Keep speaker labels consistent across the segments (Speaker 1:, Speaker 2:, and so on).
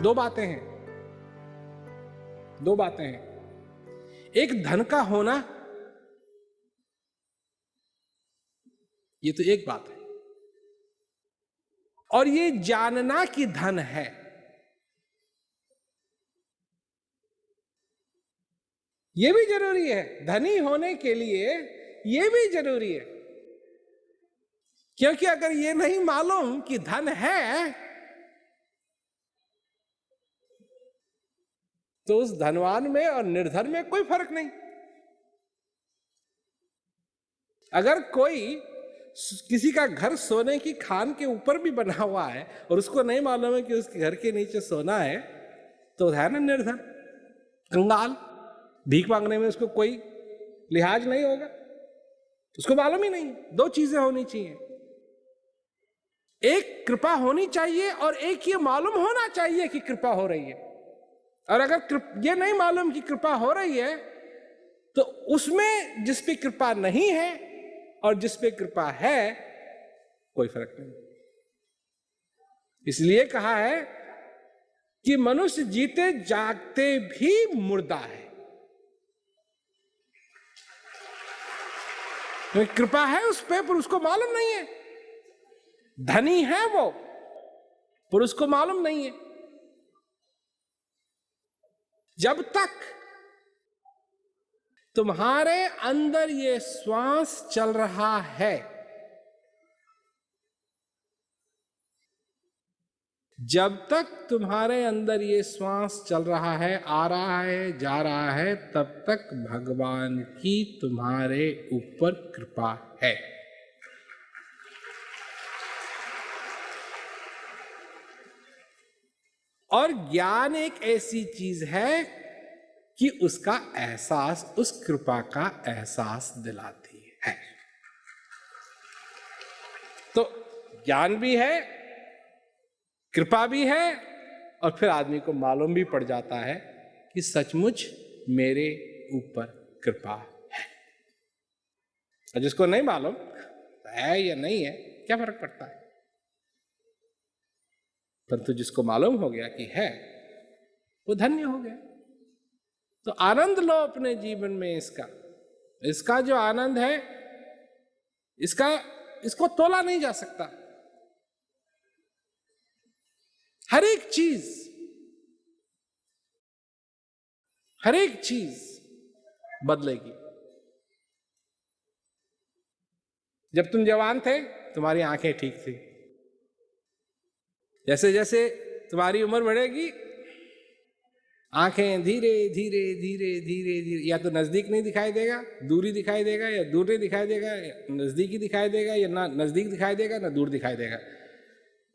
Speaker 1: दो बातें हैं, दो बातें हैं। एक धन का होना, ये तो एक बात है, और ये जानना कि धन है, ये भी जरूरी है। धनी होने के लिए ये भी जरूरी है, क्योंकि अगर ये नहीं मालूम कि धन है तो उस धनवान में और निर्धन में कोई फर्क नहीं। अगर कोई किसी का घर सोने की खान के ऊपर भी बना हुआ है और उसको नहीं मालूम है कि उसके घर के नीचे सोना है, तो है ना निर्धन, कंगाल, भीख मांगने में उसको कोई लिहाज नहीं होगा, उसको मालूम ही नहीं। दो चीजें होनी चाहिए, एक कृपा होनी चाहिए और एक ये मालूम होना चाहिए कि कृपा हो रही है। और अगर ये नहीं मालूम कि कृपा हो रही है तो उसमें जिस पे कृपा नहीं है और जिस पे कृपा है कोई फर्क नहीं। इसलिए कहा है कि मनुष्य जीते जागते भी मुर्दा है। तो कृपा है उस पे पर उसको मालूम नहीं है। धनी है वो पर उसको मालूम नहीं है। जब तक तुम्हारे अंदर ये श्वास चल रहा है, जब तक तुम्हारे अंदर ये श्वास चल रहा है, आ रहा है, जा रहा है, तब तक भगवान की तुम्हारे ऊपर कृपा है। और ज्ञान एक ऐसी चीज है कि उसका एहसास, उस कृपा का एहसास दिलाती है। तो ज्ञान भी है, कृपा भी है, और फिर आदमी को मालूम भी पड़ जाता है कि सचमुच मेरे ऊपर कृपा है। और जिसको नहीं मालूम है या नहीं है, क्या फर्क पड़ता है। परंतु जिसको मालूम हो गया कि है, वो धन्य हो गया। तो आनंद लो अपने जीवन में। इसका जो आनंद है, इसको तोला नहीं जा सकता। हर एक चीज बदलेगी। जब तुम जवान थे तुम्हारी आंखें ठीक थी, जैसे जैसे तुम्हारी उम्र बढ़ेगी आंखें धीरे धीरे धीरे धीरे धीरे, या तो नजदीक नहीं दिखाई देगा, दूरी दिखाई देगा, या दूर नहीं दिखाई देगा, या नजदीक ही दिखाई देगा, या ना नजदीक दिखाई देगा ना दूर दिखाई देगा।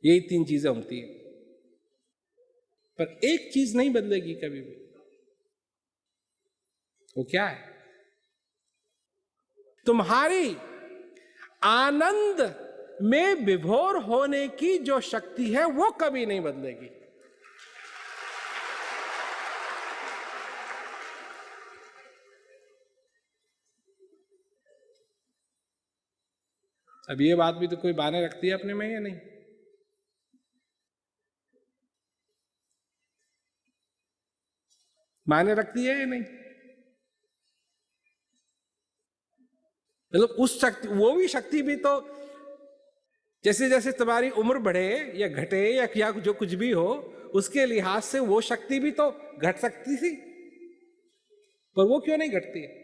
Speaker 1: यही तीन चीजें होती हैं। पर एक चीज नहीं बदलेगी कभी भी। वो क्या है? तुम्हारी आनंद में विभोर होने की जो शक्ति है वो कभी नहीं बदलेगी। अब ये बात भी तो कोई माने रखती है अपने में या नहीं? माने रखती है या नहीं? मतलब उस शक्ति, वो भी शक्ति भी तो जैसे जैसे तुम्हारी उम्र बढ़े या घटे या जो कुछ भी हो, उसके लिहाज से वो शक्ति भी तो घट सकती थी, पर वो क्यों नहीं घटती है?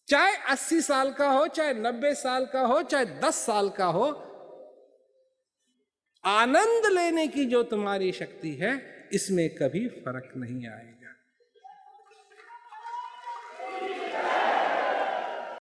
Speaker 1: चाहे 80 साल का हो, चाहे 90 साल का हो, चाहे 10 साल का हो, आनंद लेने की जो तुम्हारी शक्ति है, इसमें कभी फर्क नहीं आएगा।